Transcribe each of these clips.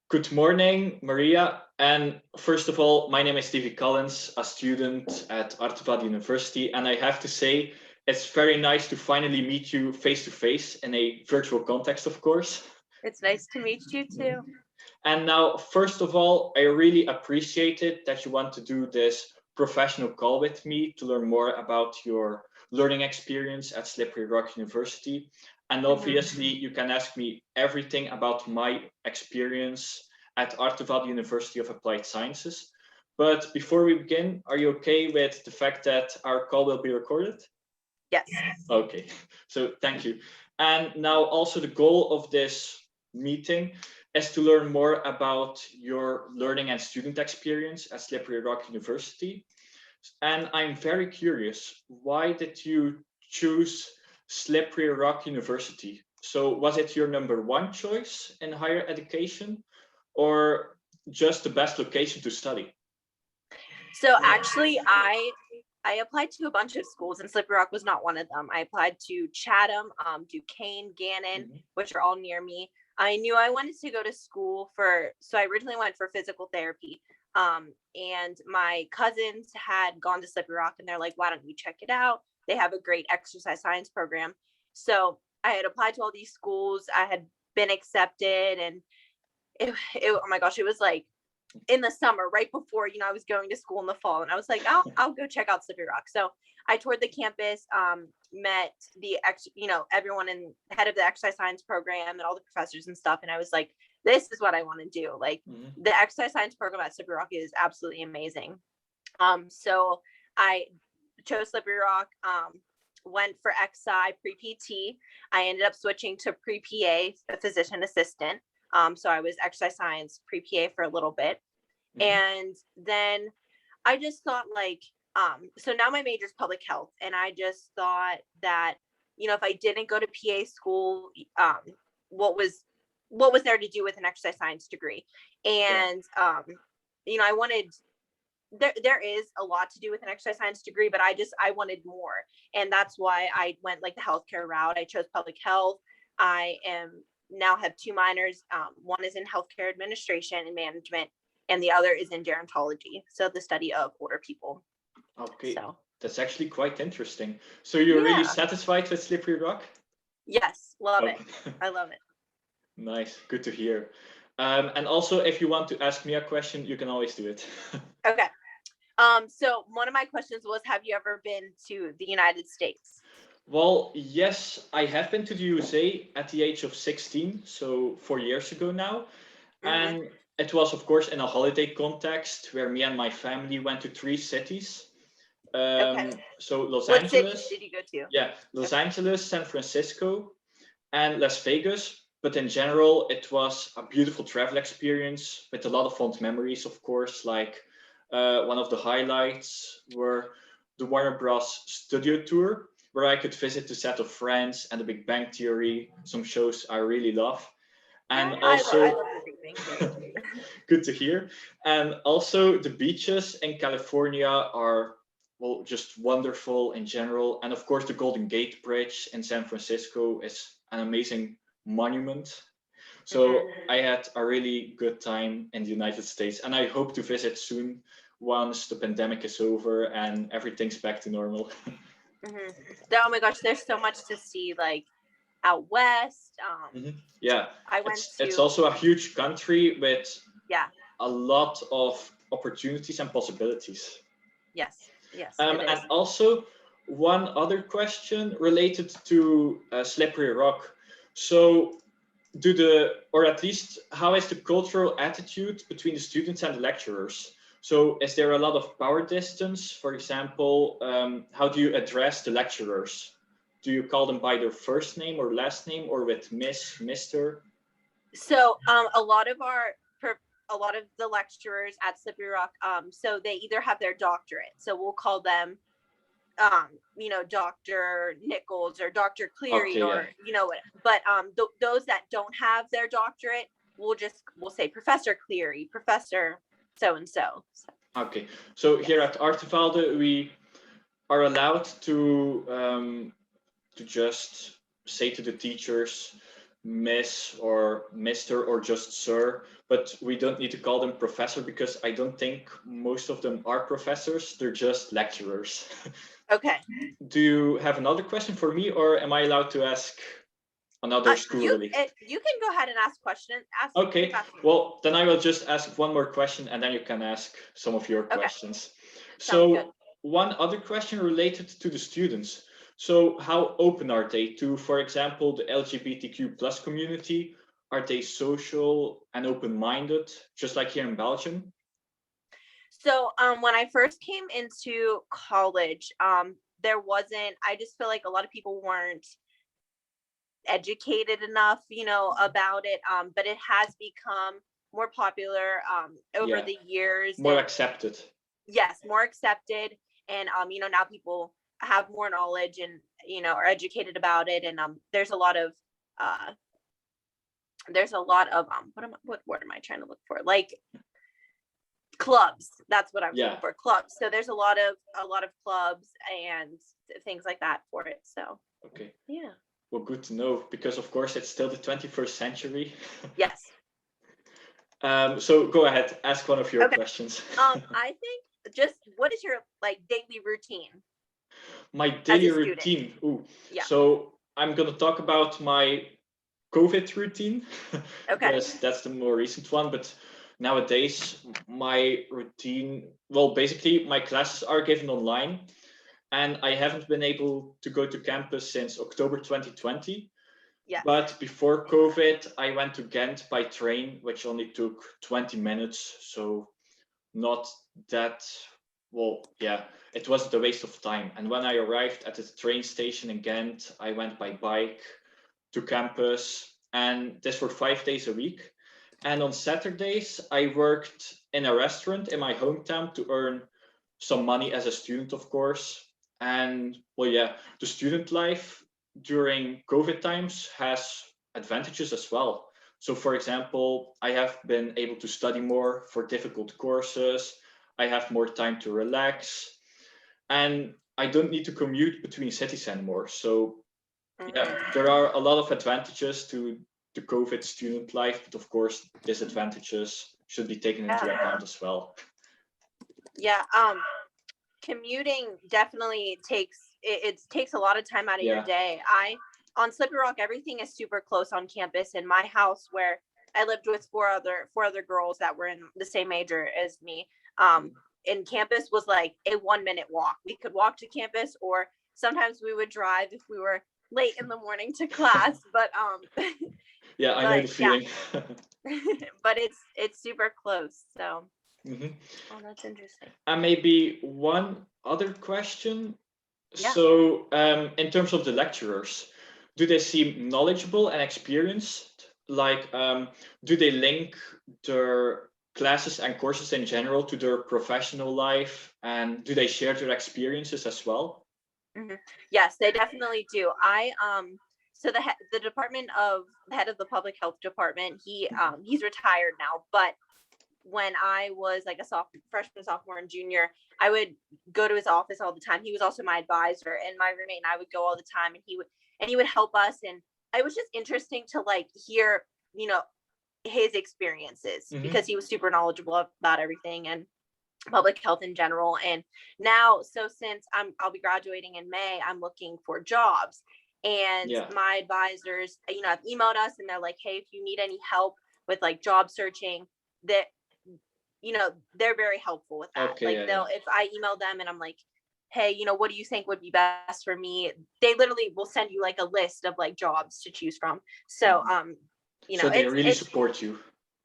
Good morning, Maria. And first of all, my name is Stevie Collins, a student at Artevelde University. And I have to say, it's very nice to finally meet you face to face in a virtual context, of course. It's nice to meet you too. And now, first of all, I really appreciate it that you want to do this professional call with me to learn more about your learning experience at Slippery Rock University. And obviously, you can ask me everything about my experience at Artevelde University of Applied Sciences. But before we begin, are you okay with the fact that our call will be recorded? Yes. Okay, so thank you. And now also the goal of this meeting is to learn more about your learning and student experience at Slippery Rock University. And I'm very curious, why did you choose Slippery Rock University? So was it your number one choice in higher education or just the best location to study? So actually, I applied to a bunch of schools, and Slippery Rock was not one of them. I applied to Chatham, Duquesne, Gannon, which are all near me. I knew I wanted to go to school so I originally went for physical therapy. And my cousins had gone to Slippery Rock, and they're like, "Why don't you check it out? They have a great exercise science program." So I had applied to all these schools. I had been accepted, and oh my gosh, it was like in the summer, right before, I was going to school in the fall, and I was like, I'll go check out Slippery Rock. So I toured the campus, met everyone in head of the exercise science program and all the professors and stuff. And I was like, this is what I want to do. Like the exercise science program at Slippery Rock is absolutely amazing. So I chose Slippery Rock, went for XI pre-PT. I ended up switching to pre-PA, a physician assistant. So I was exercise science pre-PA for a little bit. And then I just thought so now my major is public health. And I just thought that, if I didn't go to PA school, what was there to do with an exercise science degree? And, I wanted, there is a lot to do with an exercise science degree, but I wanted more. And that's why I went like the healthcare route. I chose public health. I now have two minors. One is in healthcare administration and management, and the other is in gerontology, so the study of older people. Okay, so that's actually quite interesting. So you're really satisfied with Slippery Rock? Yes, love it. I love it. Nice, good to hear. And also, if you want to ask me a question, you can always do it. Okay. So one of my questions was, have you ever been to the United States? Well, yes, I have been to the USA at the age of 16, so 4 years ago now. And it was, of course, in a holiday context where me and my family went to 3 cities. So Los Angeles. What cities did you go to? Yeah, Los Angeles, San Francisco, and Las Vegas. But in general, it was a beautiful travel experience with a lot of fond memories, of course. Like one of the highlights were the Warner Bros. Studio tour, where I could visit the set of Friends and The Big Bang Theory, some shows I really love. And also, I love The Big Bang Theory. Good to hear. And also the beaches in California are, well, just wonderful in general. And of course, the Golden Gate Bridge in San Francisco is an amazing monument. So I had a really good time in the United States, and I hope to visit soon once the pandemic is over and everything's back to normal. Oh my gosh, there's so much to see, like out west. Yeah, I went it's also a huge country with a lot of opportunities and possibilities. Yes. And also one other question related to Slippery Rock. So or at least how is the cultural attitude between the students and the lecturers? So is there a lot of power distance? For example, how do you address the lecturers? Do you call them by their first name or last name, or with Miss, Mr.? So a lot of the lecturers at Slippery Rock, so they either have their doctorate, so we'll call them Dr. Nichols or Dr. Cleary, but those that don't have their doctorate, we'll say Professor Cleary, Professor so and so. Okay, so here at Artevelde, we are allowed to just say to the teachers Miss or Mr. or just Sir, but we don't need to call them professor because I don't think most of them are professors. They're just lecturers. Okay. Do you have another question for me, or am I allowed to ask another school related? You can go ahead and ask questions. Okay, well, then I will just ask one more question and then you can ask some of your questions. Sounds good. So one other question related to the students. So how open are they to, for example, the LGBTQ plus community? Are they social and open-minded, just like here in Belgium? So when I first came into college, there wasn't, I just feel like a lot of people weren't educated enough, about it. But it has become more popular over Yeah, the years. more And accepted. yes, more accepted. And now people have more knowledge and are educated about it. And there's a lot of uh what word am I trying to look for? Like clubs. That's what I'm looking for. Clubs. So there's a lot of clubs and things like that for it. So okay. Yeah. Well, good to know, because of course it's still the 21st century. Yes. So go ahead, ask one of your questions. I think just what is your daily routine? My daily routine. Ooh. Yeah. So I'm gonna talk about my COVID routine. Okay. Because that's the more recent one. But nowadays, my routine, well, basically my classes are given online, and I haven't been able to go to campus since October 2020. Yeah. But before COVID, I went to Ghent by train, which only took 20 minutes. So not that, well, yeah, it wasn't a waste of time. And when I arrived at the train station in Ghent, I went by bike to campus, and this for 5 days a week. And on Saturdays, I worked in a restaurant in my hometown to earn some money as a student, of course. And well, yeah, the student life during COVID times has advantages as well. So, for example, I have been able to study more for difficult courses. I have more time to relax, and I don't need to commute between cities anymore. So, yeah, there are a lot of advantages to the COVID student life, but of course, disadvantages should be taken into account as well. Yeah. Commuting definitely takes a lot of time out of your day. On Slippery Rock, everything is super close on campus. In my house, where I lived with four other girls that were in the same major as me, in campus was like a 1-minute walk. We could walk to campus, or sometimes we would drive if we were late in the morning to class. But yeah, I know the feeling. But it's super close. So oh, that's interesting. And maybe one other question. Yeah. So in terms of the lecturers, do they seem knowledgeable and experienced? Like, do they link their classes and courses in general to their professional life, and do they share their experiences as well? Yes, they definitely do. So the head of the public health department, he's retired now, but when I was like a freshman, sophomore, and junior, I would go to his office all the time. He was also my advisor, and my roommate and I would go all the time, and he would help us. And it was just interesting to hear, his experiences, because he was super knowledgeable about everything and public health in general. And now, so since I'll be graduating in May, I'm looking for jobs, and my advisors, have emailed us, and they're like, hey, if you need any help with job searching, that they're very helpful with that. If I email them and I'm like, hey, what do you think would be best for me, they literally will send you a list of jobs to choose from. So so they really support you.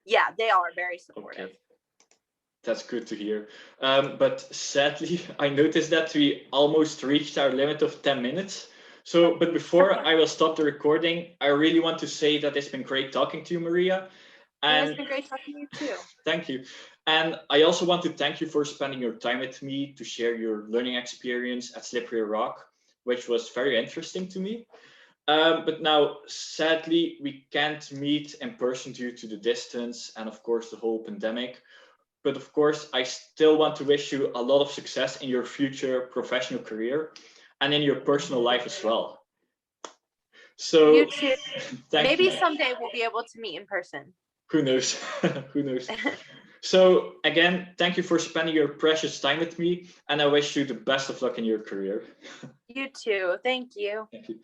Yeah, they are very supportive. Okay. That's good to hear. But sadly, I noticed that we almost reached our limit of 10 minutes. So, but before I will stop the recording, I really want to say that it's been great talking to you, Maria. And it's been great talking to you too. Thank you. And I also want to thank you for spending your time with me to share your learning experience at Slippery Rock, which was very interesting to me. But now, sadly, we can't meet in person due to the distance and, of course, the whole pandemic. But of course, I still want to wish you a lot of success in your future professional career and in your personal life as well. So You too. thank Maybe you. someday we'll be able to meet in person. Who knows? Who knows? So again, thank you for spending your precious time with me, and I wish you the best of luck in your career. You too. Thank you. Thank you.